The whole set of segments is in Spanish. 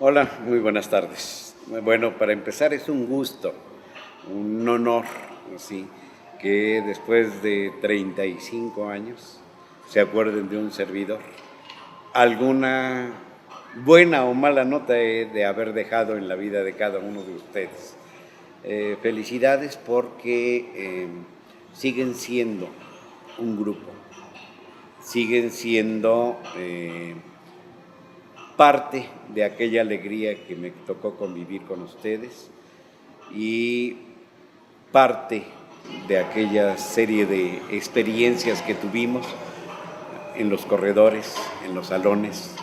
Hola, muy buenas tardes. Bueno, para empezar es un gusto, un honor, sí, que después de 35 años se acuerden de un servidor. Alguna buena o mala nota he de haber dejado en la vida de cada uno de ustedes. Felicidades porque siguen siendo un grupo, siguen siendo parte de aquella alegría que me tocó convivir con ustedes y parte de aquella serie de experiencias que tuvimos en los corredores, en los salones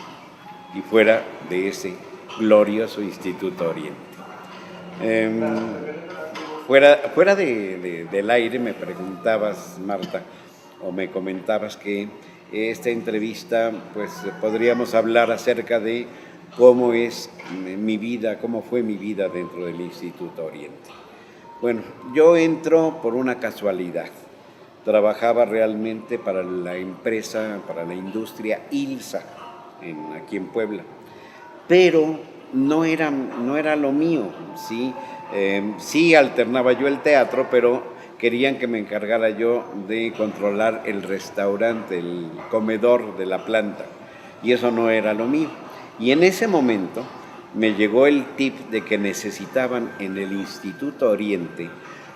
y fuera de ese glorioso Instituto Oriente. Fuera del aire me preguntabas, Marta, o me comentabas que esta entrevista, pues podríamos hablar acerca de cómo es mi vida, cómo fue mi vida dentro del Instituto Oriente. Bueno, yo entro por una casualidad. Trabajaba realmente para la empresa, para la industria ILSA, aquí en Puebla, pero no era lo mío, ¿sí? Sí alternaba yo el teatro, pero querían que me encargara yo de controlar el restaurante, el comedor de la planta, y eso no era lo mío. Y en ese momento me llegó el tip de que necesitaban en el Instituto Oriente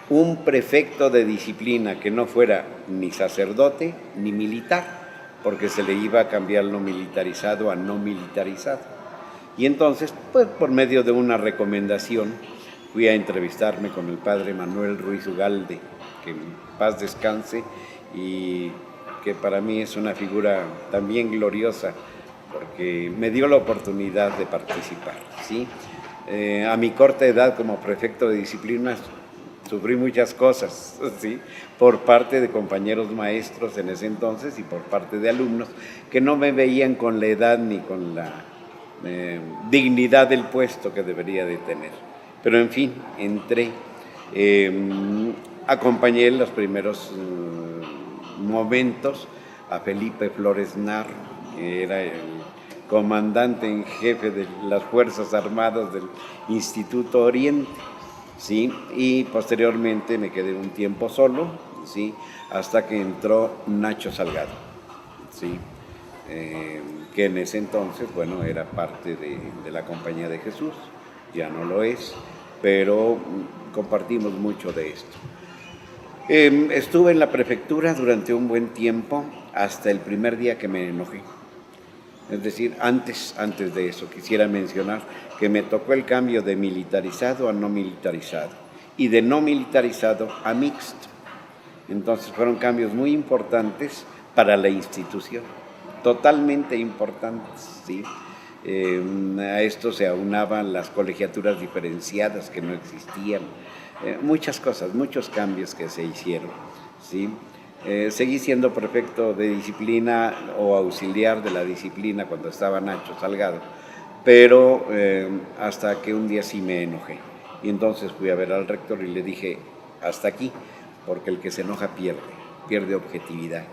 un prefecto de disciplina que no fuera ni sacerdote ni militar, porque se le iba a cambiar lo militarizado a no militarizado. Y entonces, pues por medio de una recomendación, fui a entrevistarme con el padre Manuel Ruiz Ugalde, que en paz descanse, y que para mí es una figura también gloriosa, porque me dio la oportunidad de participar, ¿sí? A mi corta edad como prefecto de disciplina sufrí muchas cosas, ¿sí? Por parte de compañeros maestros en ese entonces y por parte de alumnos que no me veían con la edad ni con la dignidad del puesto que debería de tener. Pero en fin, entré, acompañé en los primeros momentos a Felipe Flores Narro, que era el comandante en jefe de las Fuerzas Armadas del Instituto Oriente, ¿sí? Y posteriormente me quedé un tiempo solo, ¿sí? Hasta que entró Nacho Salgado, ¿sí? Que en ese entonces, bueno, era parte de la Compañía de Jesús, ya no lo es, pero compartimos mucho de esto. Estuve en la prefectura durante un buen tiempo, hasta el primer día que me enojé. Es decir, antes de eso, quisiera mencionar que me tocó el cambio de militarizado a no militarizado y de no militarizado a mixto. Entonces fueron cambios muy importantes para la institución, totalmente importantes, ¿sí? A esto se aunaban las colegiaturas diferenciadas que no existían, muchas cosas, muchos cambios que se hicieron, ¿sí? Seguí siendo prefecto de disciplina o auxiliar de la disciplina cuando estaba Nacho Salgado, pero hasta que un día sí me enojé. Y entonces fui a ver al rector y le dije, hasta aquí, porque el que se enoja pierde objetividad.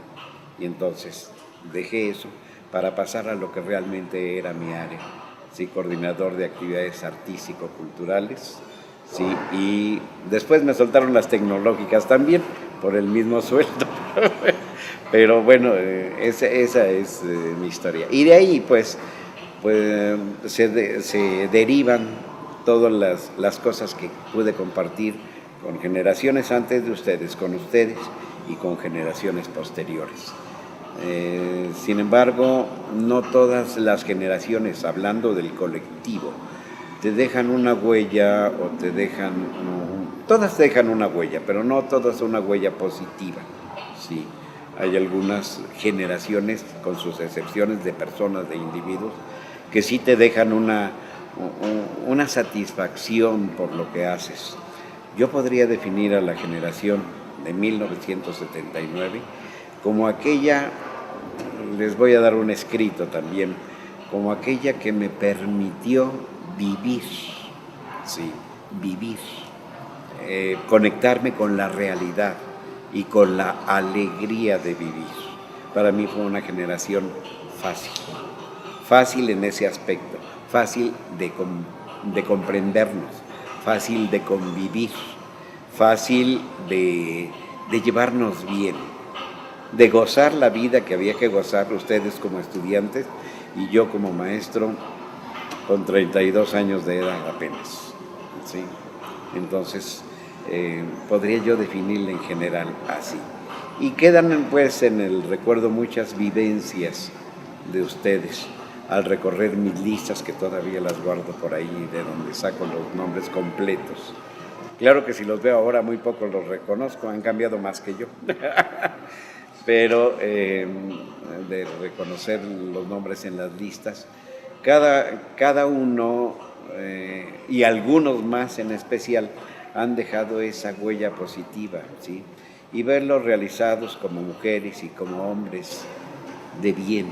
Y entonces dejé eso para pasar a lo que realmente era mi área, sí, coordinador de actividades artístico-culturales, sí, y después me soltaron las tecnológicas también, por el mismo sueldo. Pero bueno, esa es mi historia. Y de ahí pues se derivan todas las cosas que pude compartir con generaciones antes de ustedes, con ustedes y con generaciones posteriores. Sin embargo, no todas las generaciones, hablando del colectivo, te dejan una huella o te dejan... Todas dejan una huella, pero no todas una huella positiva, sí. Hay algunas generaciones, con sus excepciones de personas, de individuos, que sí te dejan una satisfacción por lo que haces. Yo podría definir a la generación de 1979 como aquella, les voy a dar un escrito también, como aquella que me permitió vivir, sí, vivir, conectarme con la realidad y con la alegría de vivir. Para mí fue una generación fácil en ese aspecto, fácil de comprendernos, fácil de convivir, fácil de llevarnos bien, de gozar la vida que había que gozar ustedes como estudiantes y yo como maestro con 32 años de edad apenas, ¿sí? Entonces, podría yo definirla en general así. Y quedan pues en el recuerdo muchas vivencias de ustedes al recorrer mis listas, que todavía las guardo por ahí, de donde saco los nombres completos. Claro que si los veo ahora muy poco los reconozco, han cambiado más que yo. Pero de reconocer los nombres en las listas, cada uno y algunos más en especial han dejado esa huella positiva, ¿sí? Y verlos realizados como mujeres y como hombres de bien,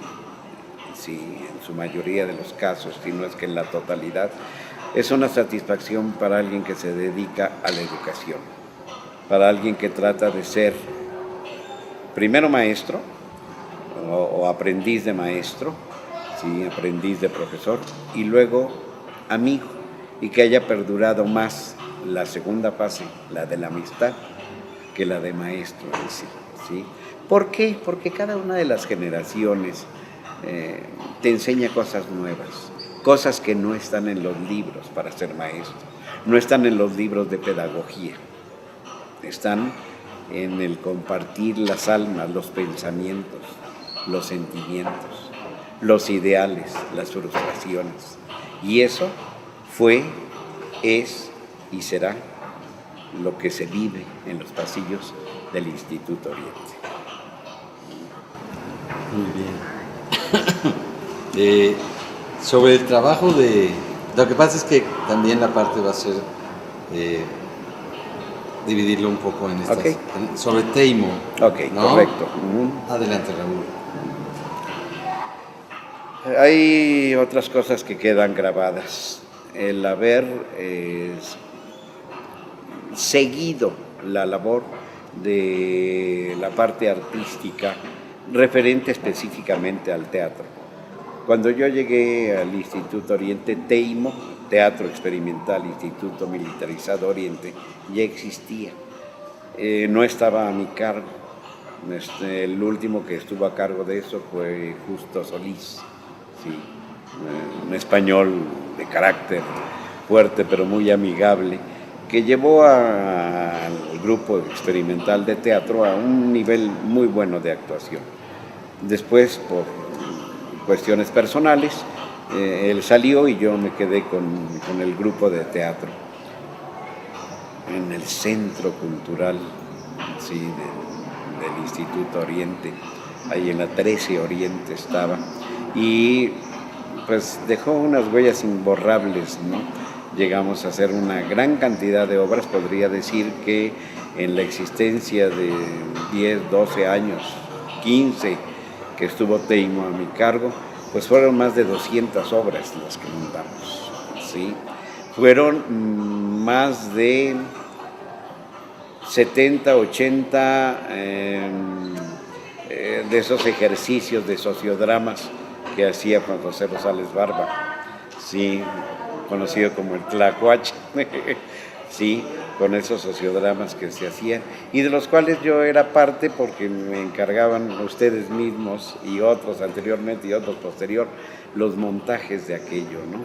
sí, en su mayoría de los casos, si no es que en la totalidad, es una satisfacción para alguien que se dedica a la educación, para alguien que trata de ser primero maestro o aprendiz de maestro, sí, aprendiz de profesor, y luego amigo, y que haya perdurado más la segunda fase, la de la amistad, que la de maestro en sí, ¿sí? ¿Por qué? Porque cada una de las generaciones te enseña cosas nuevas, cosas que no están en los libros para ser maestro, no están en los libros de pedagogía, están en el compartir las almas, los pensamientos, los sentimientos, los ideales, las frustraciones. Y eso fue, es y será lo que se vive en los pasillos del Instituto Oriente. Muy bien. Sobre el trabajo lo que pasa es que también la parte va a ser dividirlo un poco en estas. Okay. Sobre Teimo. Ok, ¿no? Correcto. Adelante, Raúl. Hay otras cosas que quedan grabadas. El haber seguido la labor de la parte artística referente específicamente al teatro. Cuando yo llegué al Instituto Oriente, Teimo, Teatro Experimental Instituto Militarizado Oriente, ya existía. No estaba a mi cargo. El último que estuvo a cargo de eso fue Justo Solís, sí, un español de carácter fuerte pero muy amigable, que llevó al grupo experimental de teatro a un nivel muy bueno de actuación. Después, por cuestiones personales, él salió y yo me quedé con el grupo de teatro en el Centro Cultural, sí, del Instituto Oriente, ahí en la 13 Oriente estaba, y pues dejó unas huellas imborrables, ¿no? Llegamos a hacer una gran cantidad de obras, podría decir que en la existencia de 10, 12 años, 15, que estuvo Teimo a mi cargo, pues fueron más de 200 obras las que montamos, ¿sí? Fueron más de 70, 80 de esos ejercicios de sociodramas que hacía Juan José Rosales Barba, sí, conocido como el Tlacuache, sí, con esos sociodramas que se hacían y de los cuales yo era parte porque me encargaban ustedes mismos y otros anteriormente y otros posterior los montajes de aquello, ¿no?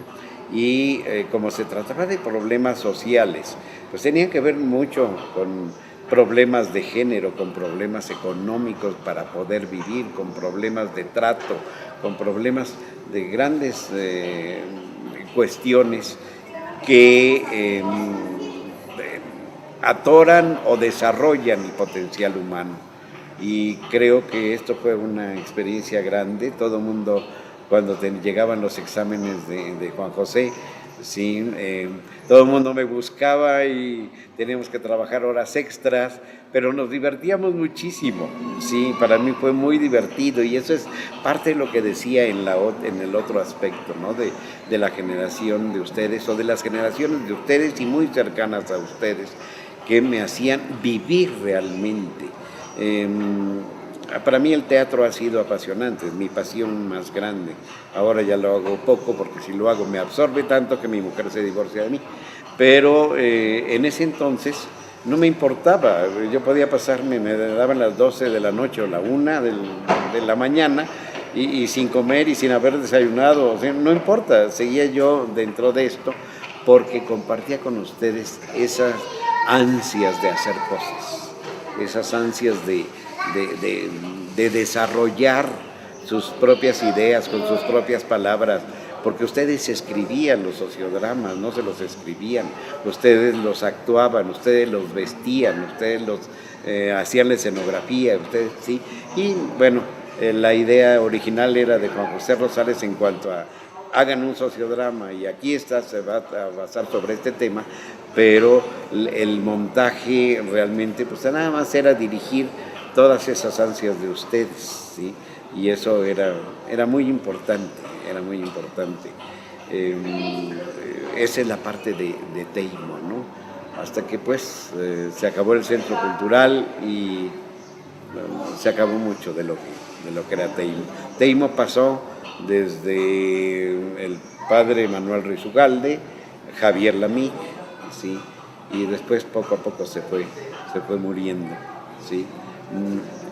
Y como se trataba de problemas sociales, pues tenían que ver mucho con problemas de género, con problemas económicos para poder vivir, con problemas de trato, con problemas de grandes cuestiones que atoran o desarrollan el potencial humano. Y creo que esto fue una experiencia grande. Todo el mundo, cuando llegaban los exámenes de Juan José, sí, todo el mundo me buscaba y teníamos que trabajar horas extras, pero nos divertíamos muchísimo. Sí, para mí fue muy divertido y eso es parte de lo que decía en el otro aspecto, ¿no? De la generación de ustedes o de las generaciones de ustedes y muy cercanas a ustedes, que me hacían vivir realmente. para mí el teatro ha sido apasionante, es mi pasión más grande. Ahora ya lo hago poco porque si lo hago me absorbe tanto que mi mujer se divorcia de mí. Pero en ese entonces no me importaba, yo podía pasarme, me daban las 12 de la noche o la 1 de la mañana y sin comer y sin haber desayunado, o sea, no importa, seguía yo dentro de esto porque compartía con ustedes esas ansias de hacer cosas, esas ansias de desarrollar sus propias ideas con sus propias palabras, porque ustedes escribían los sociodramas, no se los escribían, ustedes los actuaban, ustedes los vestían, ustedes los hacían la escenografía, ustedes sí, y bueno, la idea original era de Juan José Rosales en cuanto a hagan un sociodrama y aquí está, se va a basar sobre este tema, pero el montaje realmente pues nada más era dirigir todas esas ansias de ustedes, ¿sí? Y eso era muy importante, era muy importante. Esa es la parte de Teimo, ¿no? Hasta que pues se acabó el centro cultural y se acabó mucho de lo que era Teimo. Teimo pasó desde el padre Manuel Ruiz Ugalde, Javier Lamic, ¿sí? Y después poco a poco se fue muriendo, ¿sí?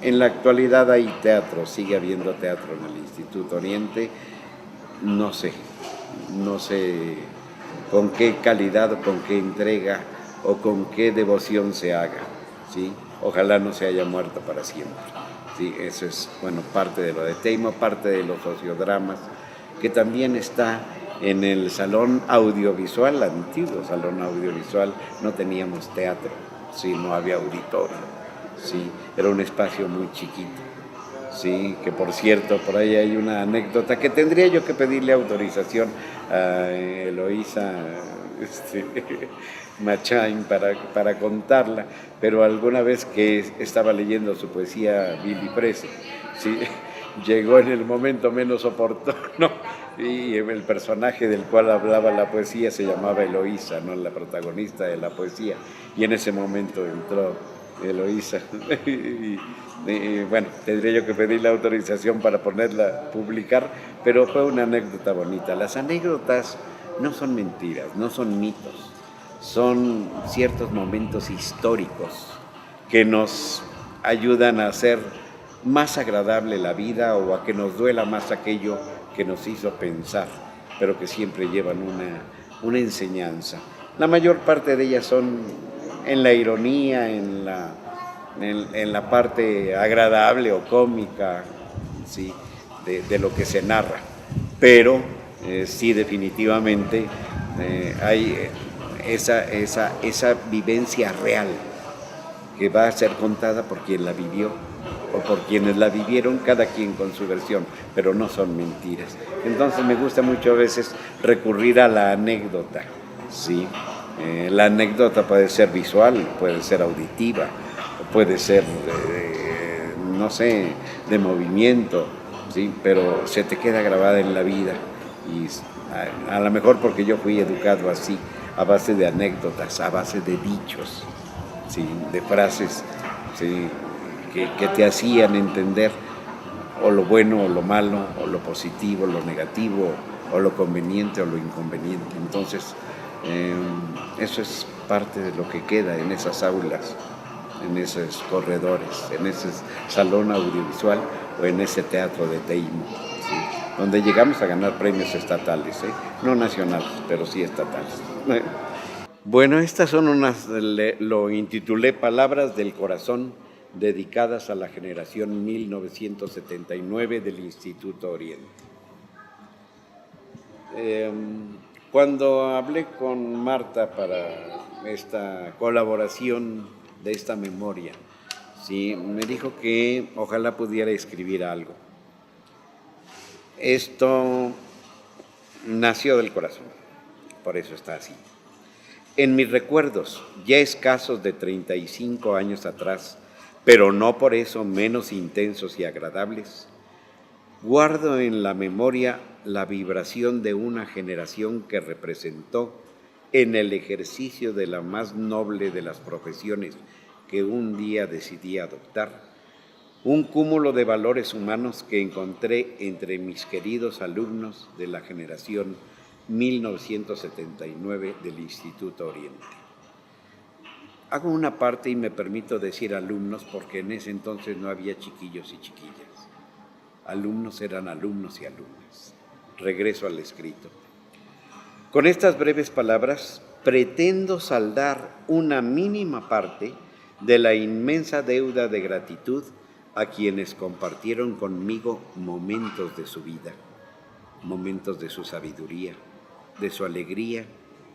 En la actualidad hay teatro, sigue habiendo teatro en el Instituto Oriente, no sé con qué calidad o con qué entrega o con qué devoción se haga, ¿sí? Ojalá no se haya muerto para siempre, ¿sí? Eso es, bueno, parte de lo de Teimo, parte de los sociodramas, que también está en el salón audiovisual, antiguo salón audiovisual, no teníamos teatro, ¿sí? No había auditorio, ¿sí? Era un espacio muy chiquito. Sí, que por cierto, por ahí hay una anécdota que tendría yo que pedirle autorización a Eloísa Machain para contarla, pero alguna vez que estaba leyendo su poesía Billy Presley, ¿sí? Llegó en el momento menos oportuno y el personaje del cual hablaba la poesía se llamaba Eloísa, ¿no? La protagonista de la poesía, y en ese momento entró Eloísa. Y bueno, tendría yo que pedir la autorización para ponerla, publicar, pero fue una anécdota bonita. Las anécdotas no son mentiras, no son mitos, son ciertos momentos históricos que nos ayudan a hacer más agradable la vida o a que nos duela más aquello que nos hizo pensar, pero que siempre llevan una enseñanza. La mayor parte de ellas son en la ironía, en la parte agradable o cómica, ¿sí? de lo que se narra, pero sí definitivamente hay esa vivencia real que va a ser contada por quien la vivió o por quienes la vivieron, cada quien con su versión, pero no son mentiras. Entonces me gusta mucho a veces recurrir a la anécdota, ¿sí? La anécdota puede ser visual, puede ser auditiva, puede ser, no sé, de movimiento, ¿sí? Pero se te queda grabada en la vida y a lo mejor porque yo fui educado así, a base de anécdotas, a base de dichos, ¿sí? De frases, ¿sí? que te hacían entender o lo bueno o lo malo, o lo positivo, lo negativo, o lo conveniente o lo inconveniente. Entonces, eso es parte de lo que queda en esas aulas, en esos corredores, en ese salón audiovisual o en ese teatro de Teimo, ¿sí? Donde llegamos a ganar premios estatales, no nacionales, pero sí estatales. Bueno, estas son lo intitulé Palabras del Corazón, dedicadas a la generación 1979 del Instituto Oriente. Cuando hablé con Marta para esta colaboración de esta memoria, ¿sí? Me dijo que ojalá pudiera escribir algo. Esto nació del corazón, por eso está así. En mis recuerdos, ya escasos de 35 años atrás, pero no por eso menos intensos y agradables, guardo en la memoria la vibración de una generación que representó en el ejercicio de la más noble de las profesiones que un día decidí adoptar, un cúmulo de valores humanos que encontré entre mis queridos alumnos de la generación 1979 del Instituto Oriente. Hago una parte y me permito decir alumnos porque en ese entonces no había chiquillos y chiquillas. Alumnos eran alumnos y alumnas. Regreso al escrito. Con estas breves palabras, pretendo saldar una mínima parte de la inmensa deuda de gratitud a quienes compartieron conmigo momentos de su vida, momentos de su sabiduría, de su alegría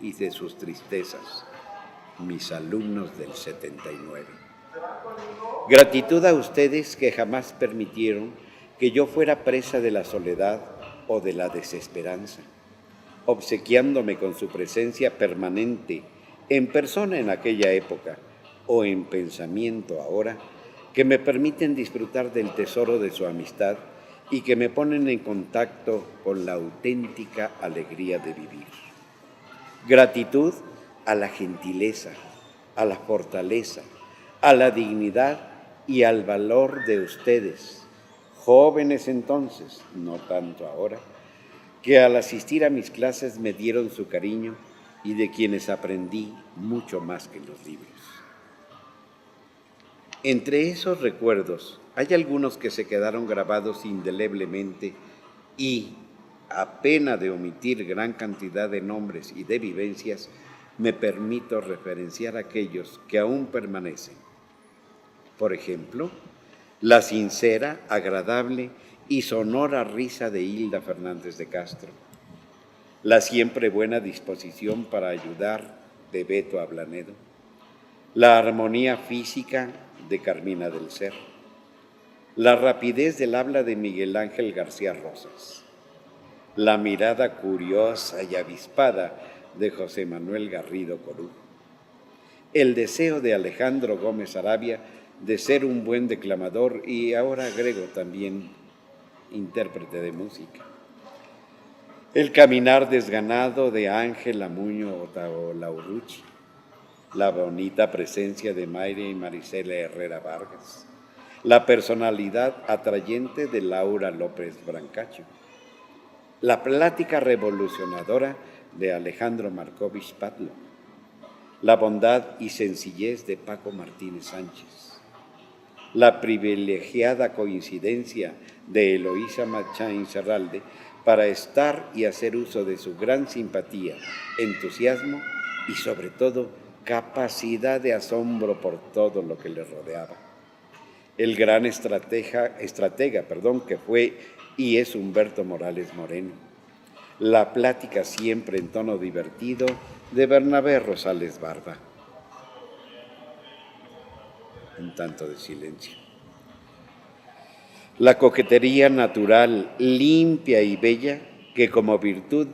y de sus tristezas, mis alumnos del 79. Gratitud a ustedes que jamás permitieron que yo fuera presa de la soledad o de la desesperanza, obsequiándome con su presencia permanente, en persona en aquella época o en pensamiento ahora, que me permiten disfrutar del tesoro de su amistad y que me ponen en contacto con la auténtica alegría de vivir. Gratitud a la gentileza, a la fortaleza, a la dignidad y al valor de ustedes, jóvenes entonces, no tanto ahora, que al asistir a mis clases me dieron su cariño y de quienes aprendí mucho más que los libros. Entre esos recuerdos hay algunos que se quedaron grabados indeleblemente y, a pena de omitir gran cantidad de nombres y de vivencias, me permito referenciar aquellos que aún permanecen. Por ejemplo, la sincera, agradable y sonora risa de Hilda Fernández de Castro, la siempre buena disposición para ayudar de Beto Ablanedo, la armonía física de Carmina del Ser, la rapidez del habla de Miguel Ángel García Rosas, la mirada curiosa y avispada de José Manuel Garrido Corujo, el deseo de Alejandro Gómez Arabia de ser un buen declamador y ahora agrego también intérprete de música, el caminar desganado de Ángel Amuño Otaolaurruchi, la bonita presencia de Mayra y Marisela Herrera Vargas, la personalidad atrayente de Laura López Brancacho, la plática revolucionadora de Alejandro Markovich Patlo, la bondad y sencillez de Paco Martínez Sánchez, la privilegiada coincidencia de Eloísa Machín Serralde para estar y hacer uso de su gran simpatía, entusiasmo y sobre todo capacidad de asombro por todo lo que le rodeaba. El gran estratega que fue y es Humberto Morales Moreno. La plática siempre en tono divertido de Bernabé Rosales Barba. Un tanto de silencio. La coquetería natural, limpia y bella que como virtud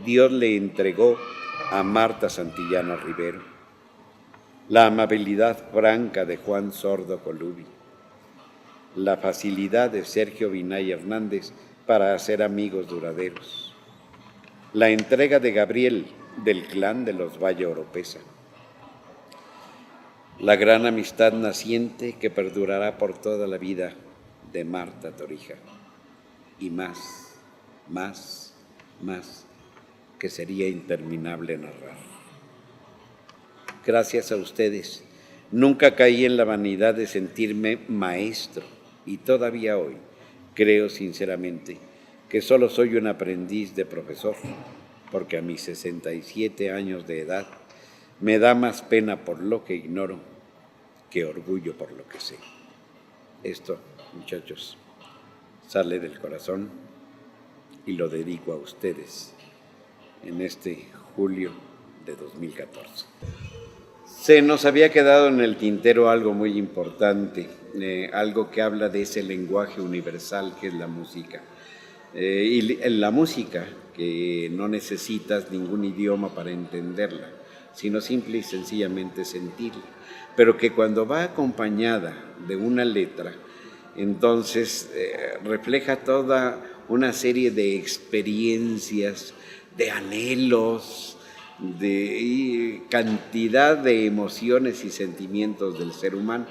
Dios le entregó a Marta Santillana Rivero. La amabilidad franca de Juan Sordo Colubi, la facilidad de Sergio Vinay Hernández para hacer amigos duraderos, la entrega de Gabriel del clan de los Valle Oropesa, la gran amistad naciente que perdurará por toda la vida de Marta Torija, y más, que sería interminable narrar. Gracias a ustedes, nunca caí en la vanidad de sentirme maestro y todavía hoy creo sinceramente que solo soy un aprendiz de profesor, porque a mis 67 años de edad me da más pena por lo que ignoro que orgullo por lo que sé. Esto, muchachos, sale del corazón y lo dedico a ustedes en este julio de 2014. Se nos había quedado en el tintero algo muy importante, algo que habla de ese lenguaje universal que es la música. Y en la música, que no necesitas ningún idioma para entenderla, sino simple y sencillamente sentirla, pero que cuando va acompañada de una letra, entonces refleja toda una serie de experiencias, de anhelos, de cantidad de emociones y sentimientos del ser humano.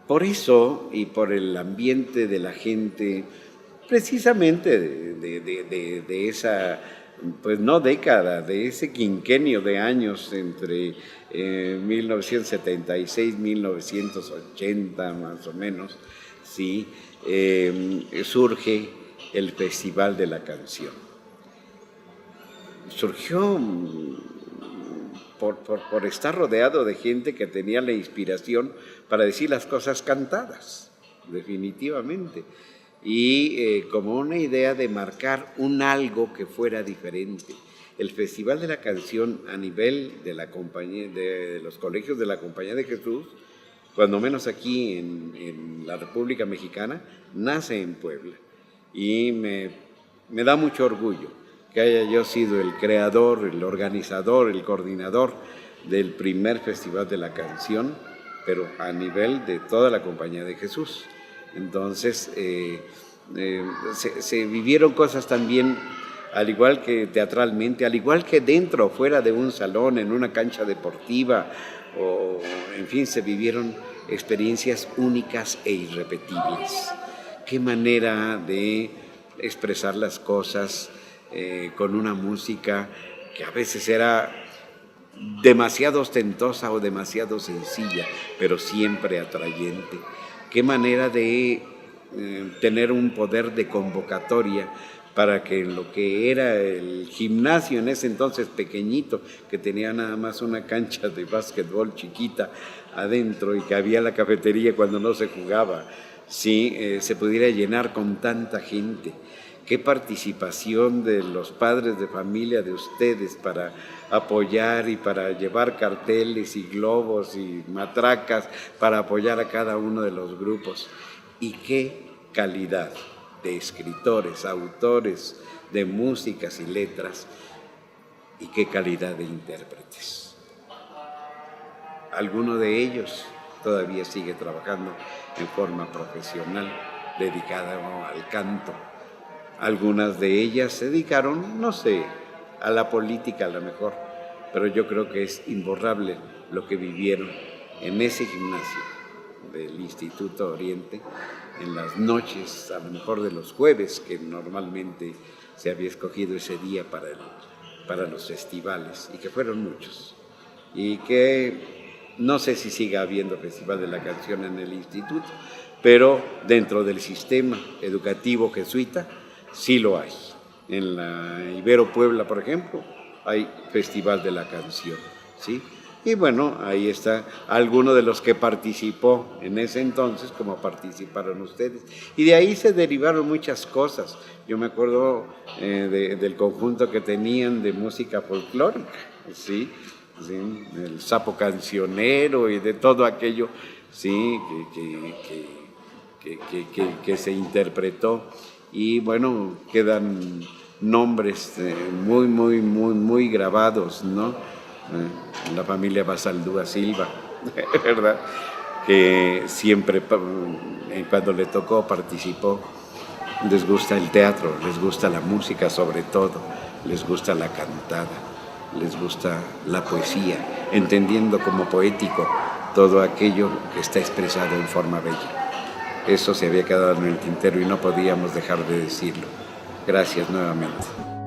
por eso y por el ambiente de la gente, precisamente de esa, pues no década, de ese quinquenio de años entre 1976, 1980 más o menos, ¿sí? Surge el Festival de la Canción. Surgió por estar rodeado de gente que tenía la inspiración para decir las cosas cantadas, definitivamente. Y como una idea de marcar un algo que fuera diferente. El Festival de la Canción a nivel de la compañía, de los colegios de la Compañía de Jesús, cuando menos aquí en la República Mexicana, nace en Puebla. Y me da mucho orgullo que haya yo sido el creador, el organizador, el coordinador del primer Festival de la Canción, pero a nivel de toda la Compañía de Jesús. Entonces, se vivieron cosas también, al igual que teatralmente, al igual que dentro o fuera de un salón, en una cancha deportiva, o en fin, se vivieron experiencias únicas e irrepetibles. Qué manera de expresar las cosas con una música que a veces era demasiado ostentosa o demasiado sencilla, pero siempre atrayente. Qué manera de tener un poder de convocatoria para que en lo que era el gimnasio en ese entonces pequeñito, que tenía nada más una cancha de básquetbol chiquita adentro y que había la cafetería cuando no se jugaba, sí, se pudiera llenar con tanta gente. Qué participación de los padres de familia de ustedes para apoyar y para llevar carteles y globos y matracas para apoyar a cada uno de los grupos. Y qué calidad de escritores, autores de músicas y letras, y qué calidad de intérpretes. Alguno de ellos todavía sigue trabajando en forma profesional, dedicada al canto. Algunas de ellas se dedicaron, no sé, a la política a lo mejor, pero yo creo que es imborrable lo que vivieron en ese gimnasio del Instituto Oriente, en las noches, a lo mejor de los jueves, que normalmente se había escogido ese día para los festivales, y que fueron muchos. Y que no sé si siga habiendo Festival de la Canción en el instituto, pero dentro del sistema educativo jesuita sí lo hay. En la Ibero Puebla, por ejemplo, hay Festival de la Canción, ¿sí? Y bueno, ahí está alguno de los que participó en ese entonces, como participaron ustedes. Y de ahí se derivaron muchas cosas. Yo me acuerdo del conjunto que tenían de música folclórica, ¿sí? ¿Sí? El sapo cancionero y de todo aquello, ¿sí? que se interpretó. Y bueno, quedan nombres muy grabados, ¿no? La familia Basaldúa Silva, ¿verdad? Que siempre, cuando le tocó, participó. Les gusta el teatro, les gusta la música sobre todo, les gusta la cantada, les gusta la poesía, entendiendo como poético todo aquello que está expresado en forma bella. Eso se había quedado en el tintero y no podíamos dejar de decirlo. Gracias nuevamente.